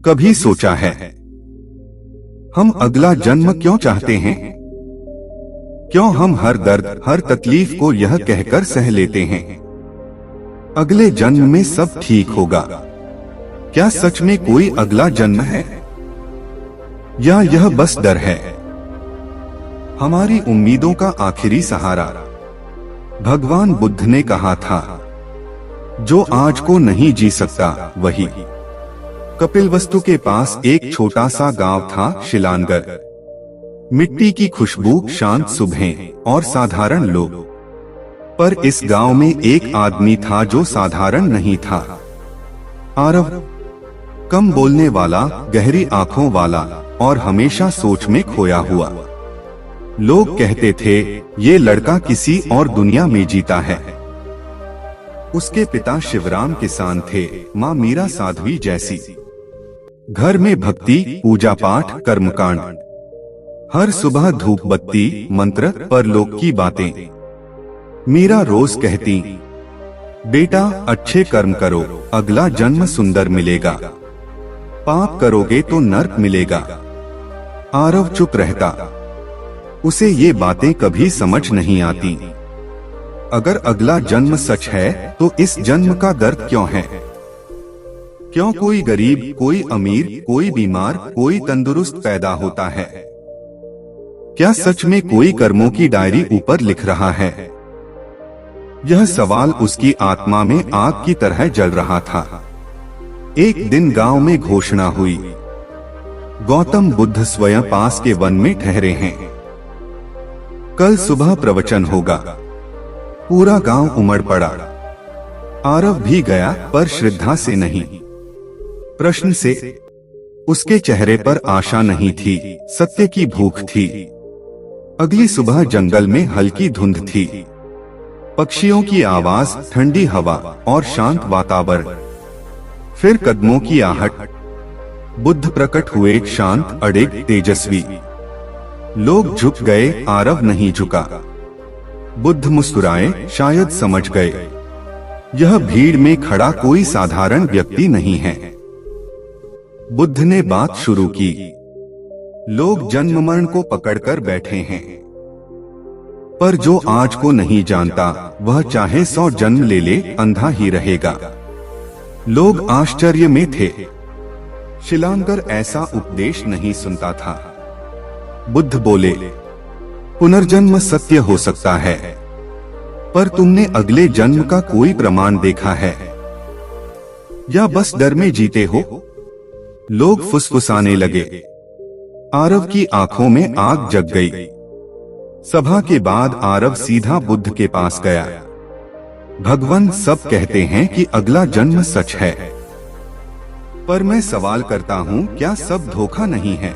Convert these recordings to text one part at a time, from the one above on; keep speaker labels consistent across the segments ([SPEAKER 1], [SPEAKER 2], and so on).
[SPEAKER 1] कभी सोचा है हम अगला जन्म क्यों चाहते हैं? क्यों हम हर दर्द, हर तकलीफ को यह कहकर सह लेते हैं अगले जन्म में सब ठीक होगा? क्या सच में कोई अगला जन्म है या यह बस डर है? हमारी उम्मीदों का आखिरी सहारा। भगवान बुद्ध ने कहा था, जो आज को नहीं जी सकता वही। कपिलवस्तु के पास एक छोटा सा गांव था, शिलांगर। मिट्टी की खुशबू, शांत सुबहें और साधारण लोग। पर इस गांव में एक आदमी था जो साधारण नहीं था। आरव, कम बोलने वाला, गहरी आंखों वाला और हमेशा सोच में खोया हुआ। लोग कहते थे, ये लड़का किसी और दुनिया में जीता है। उसके पिता शिवराम किसान थे, माँ मीरा साध्वी जैसी। घर में भक्ति, पूजा पाठ, कर्मकांड। हर सुबह धूप बत्ती, मंत्र, परलोक की बातें। मीरा रोज कहती, बेटा अच्छे कर्म करो, अगला जन्म सुंदर मिलेगा। पाप करोगे तो नर्क मिलेगा। आरव चुप रहता। उसे ये बातें कभी समझ नहीं आती। अगर अगला जन्म सच है तो इस जन्म का दर्द क्यों है? क्यों कोई गरीब, कोई अमीर, कोई बीमार, कोई तंदुरुस्त पैदा होता है? क्या सच में कोई कर्मों की डायरी ऊपर लिख रहा है? यह सवाल उसकी आत्मा में आग की तरह जल रहा था। एक दिन गांव में घोषणा हुई, गौतम बुद्ध स्वयं पास के वन में ठहरे हैं। कल सुबह प्रवचन होगा। पूरा गांव उमड़ पड़ा। आरव भी गया, पर श्रद्धा से नहीं, प्रश्न से। उसके चेहरे पर आशा नहीं थी, सत्य की भूख थी। अगली सुबह जंगल में हल्की धुंध थी। पक्षियों की आवाज, ठंडी हवा और शांत वातावरण। फिर कदमों की आहट। बुद्ध प्रकट हुए, शांत, अडिग, तेजस्वी। लोग झुक गए, आरव नहीं झुका। बुद्ध मुस्कुराए, शायद समझ गए, यह भीड़ में खड़ा कोई साधारण व्यक्ति नहीं है। बुद्ध ने बात शुरू की। लोग जन्म मरण को पकड़कर बैठे हैं, पर जो आज को नहीं जानता वह चाहे 100 जन्म ले ले, अंधा ही रहेगा। लोग आश्चर्य में थे। शिलांगर ऐसा उपदेश नहीं सुनता था। बुद्ध बोले, पुनर्जन्म सत्य हो सकता है, पर तुमने अगले जन्म का कोई प्रमाण देखा है या बस डर में जीते हो? लोग फुसफुसाने लगे। आरव की आंखों में आग जग गई। सभा के बाद आरव सीधा बुद्ध के पास गया। भगवान, सब कहते हैं कि अगला जन्म सच है, पर मैं सवाल करता हूं, क्या सब धोखा नहीं है?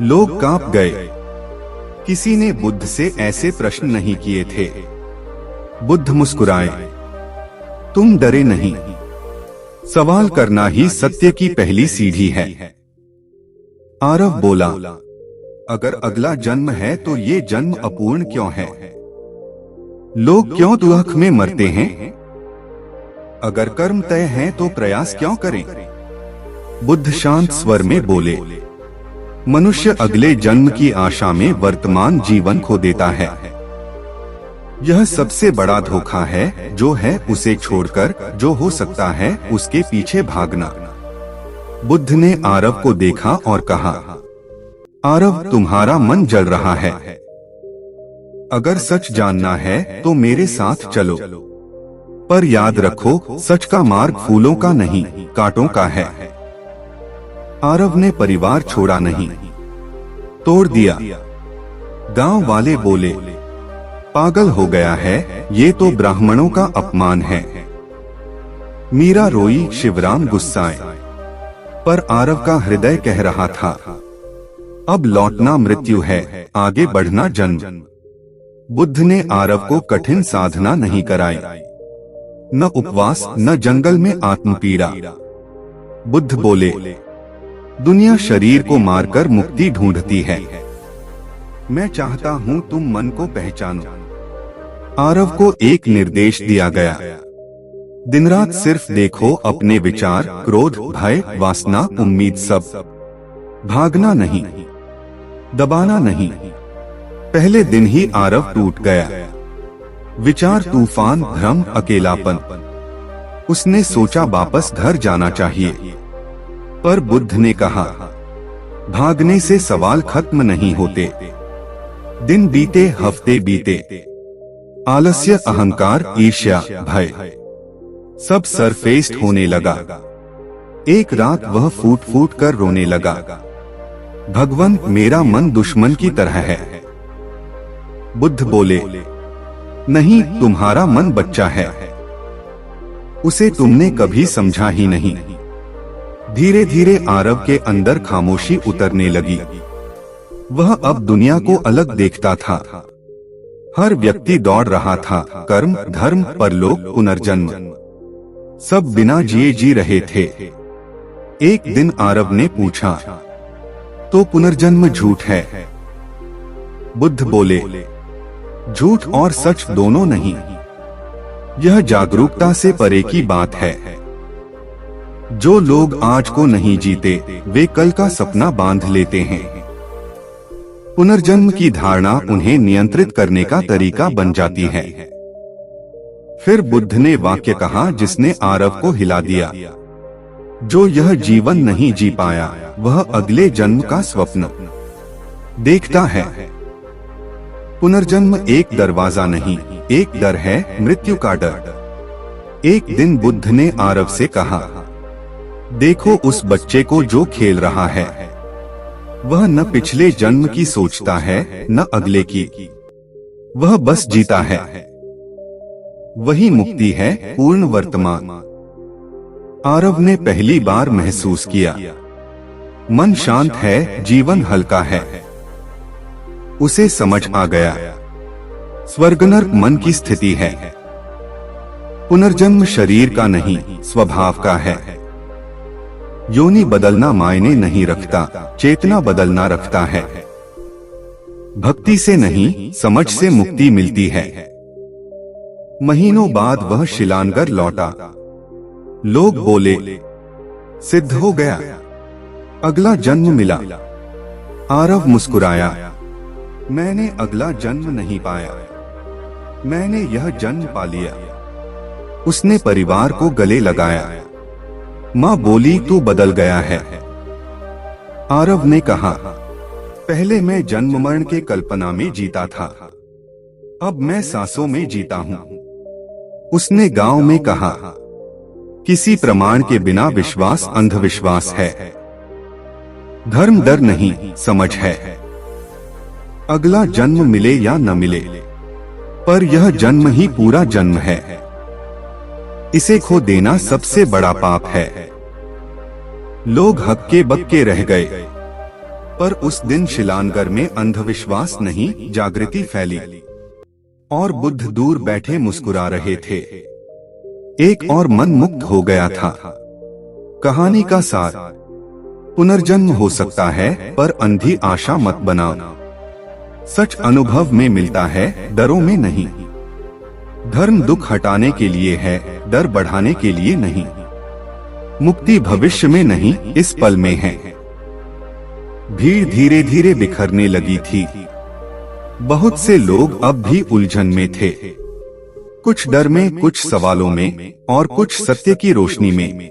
[SPEAKER 1] लोग कांप गए। किसी ने बुद्ध से ऐसे प्रश्न नहीं किए थे। बुद्ध मुस्कुराए, तुम डरे नहीं, सवाल करना ही सत्य की पहली सीढ़ी है। आरव बोला, अगर अगला जन्म है तो ये जन्म अपूर्ण क्यों है? लोग क्यों दुख में मरते हैं? अगर कर्म तय है तो प्रयास क्यों करें? बुद्ध शांत स्वर में बोले, मनुष्य अगले जन्म की आशा में वर्तमान जीवन खो देता है। यह सबसे बड़ा धोखा है, जो है उसे छोड़कर जो हो सकता है उसके पीछे भागना। बुद्ध ने आरव को देखा और कहा, आरव, तुम्हारा मन जल रहा है। अगर सच जानना है तो मेरे साथ चलो, पर याद रखो, सच का मार्ग फूलों का नहीं, कांटों का है। आरव ने परिवार छोड़ा नहीं, तोड़ दिया। गांव वाले बोले, पागल हो गया है, ये तो ब्राह्मणों का अपमान है। मीरा रोई, शिवराम गुस्साए, पर आरव का हृदय कह रहा था, अब लौटना मृत्यु है, आगे बढ़ना जन्म। बुद्ध ने आरव को कठिन साधना नहीं कराई, न उपवास, न जंगल में आत्मपीड़ा। बुद्ध बोले, दुनिया शरीर को मारकर मुक्ति ढूंढती है, मैं चाहता हूं तुम मन को पहचानो। आरव को एक निर्देश दिया गया, दिन रात सिर्फ देखो अपने विचार, क्रोध, भय, वासना, उम्मीद सब। भागना नहीं, दबाना नहीं। पहले दिन ही आरव टूट गया। विचार तूफान, भ्रम, अकेलापन। उसने सोचा वापस घर जाना चाहिए, पर बुद्ध ने कहा, भागने से सवाल खत्म नहीं होते। दिन बीते, हफ्ते बीते। आलस्य, अहंकार, ईर्ष्या, भय सब सरफेस्ड होने लगा। एक रात वह फूट फूट कर रोने लगा, भगवान, मेरा मन दुश्मन की तरह है। बुद्ध बोले, नहीं, तुम्हारा मन बच्चा है, उसे तुमने कभी समझा ही नहीं। धीरे धीरे आरव के अंदर खामोशी उतरने लगी। वह अब दुनिया को अलग देखता था। हर व्यक्ति दौड़ रहा था, कर्म, धर्म, परलोक, पुनर्जन्म, सब बिना जिए जी रहे थे। एक दिन आरव ने पूछा, तो पुनर्जन्म झूठ है? बुद्ध बोले, झूठ और सच दोनों नहीं। यह जागरूकता से परे की बात है। जो लोग आज को नहीं जीते, वे कल का सपना बांध लेते हैं। पुनर्जन्म की धारणा उन्हें नियंत्रित करने का तरीका बन जाती है। फिर बुद्ध ने वाक्य कहा जिसने आरव को हिला दिया, जो यह जीवन नहीं जी पाया, वह अगले जन्म का स्वप्न देखता है। पुनर्जन्म एक दरवाजा नहीं, एक डर है, मृत्यु का डर। एक दिन बुद्ध ने आरव से कहा, देखो उस बच्चे को जो खेल रहा है, वह न पिछले जन्म की सोचता है, न अगले की। वह बस जीता है। वही मुक्ति है, पूर्ण वर्तमान। आरव ने पहली बार महसूस किया, मन शांत है, जीवन हल्का है। उसे समझ आ गया, स्वर्ग नर्क मन की स्थिति है। पुनर्जन्म शरीर का नहीं, स्वभाव का है। योनि बदलना मायने नहीं रखता, चेतना बदलना रखता है। भक्ति से नहीं, समझ से मुक्ति मिलती है। महीनों बाद वह शिलांगर लौटा। लोग बोले, सिद्ध हो गया, अगला जन्म मिला। आरव मुस्कुराया, मैंने अगला जन्म नहीं पाया, मैंने यह जन्म पा लिया। उसने परिवार को गले लगाया। माँ बोली, तू बदल गया है। आरव ने कहा, पहले मैं जन्म मरण के कल्पना में जीता था, अब मैं सांसों में जीता हूँ। उसने गांव में कहा, किसी प्रमाण के बिना विश्वास अंधविश्वास है। धर्म डर नहीं, समझ है। अगला जन्म मिले या न मिले, पर यह जन्म ही पूरा जन्म है। इसे खो देना सबसे बड़ा पाप है। लोग हक्के बक्के रह गए, पर उस दिन शिलांगर में अंधविश्वास नहीं, जागृति फैली। और बुद्ध दूर बैठे मुस्कुरा रहे थे। एक और मन मुक्त हो गया था। कहानी का सार, पुनर्जन्म हो सकता है, पर अंधी आशा मत बनाओ। सच अनुभव में मिलता है, डरों में नहीं। धर्म दुख हटाने के लिए है, डर बढ़ाने के लिए नहीं। मुक्ति भविष्य में नहीं, इस पल में है। भीड़ धीरे धीरे बिखरने लगी थी। बहुत से लोग अब भी उलझन में थे, कुछ डर में, कुछ सवालों में, और कुछ सत्य की रोशनी में।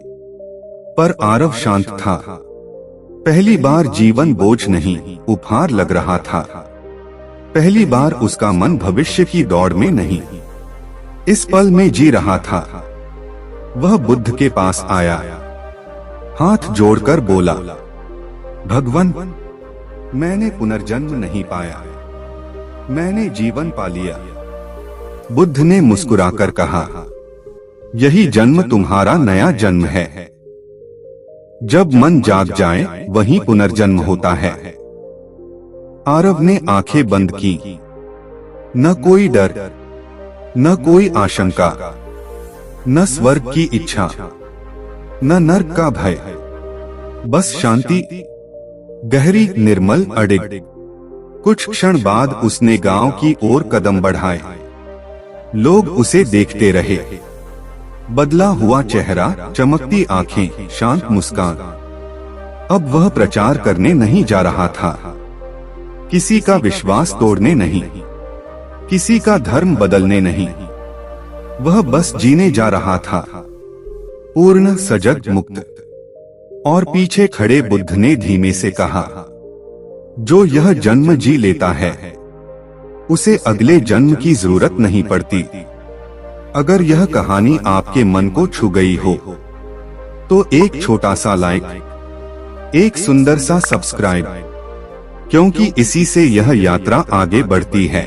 [SPEAKER 1] पर आरव शांत था। पहली बार जीवन बोझ नहीं, उपहार लग रहा था। पहली बार उसका मन भविष्य की दौड़ में नहीं, इस पल में जी रहा था। वह बुद्ध के पास आया, हाथ जोड़कर बोला, भगवान, मैंने पुनर्जन्म नहीं पाया, मैंने जीवन पा लिया। बुद्ध ने मुस्कुराकर कहा, यही जन्म तुम्हारा नया जन्म है। जब मन जाग जाए, वहीं पुनर्जन्म होता है। आरव ने आंखें बंद की। न कोई डर, न कोई आशंका, न स्वर्ग की इच्छा, न नर्क का भय, बस शांति, गहरी, निर्मल, अडिग। कुछ क्षण बाद उसने गांव की ओर कदम बढ़ाए। लोग उसे देखते रहे। बदला हुआ चेहरा, चमकती आंखें, शांत मुस्कान। अब वह प्रचार करने नहीं जा रहा था, किसी का विश्वास तोड़ने नहीं, किसी का धर्म बदलने नहीं। वह बस जीने जा रहा था, पूर्ण सजग मुक्त। और पीछे खड़े बुद्ध ने धीमे से कहा, जो यह जन्म जी लेता है उसे अगले जन्म की जरूरत नहीं पड़ती। अगर यह कहानी आपके मन को छू गई हो तो एक छोटा सा लाइक, एक सुंदर सा सब्सक्राइब, क्योंकि इसी से यह यात्रा आगे बढ़ती है।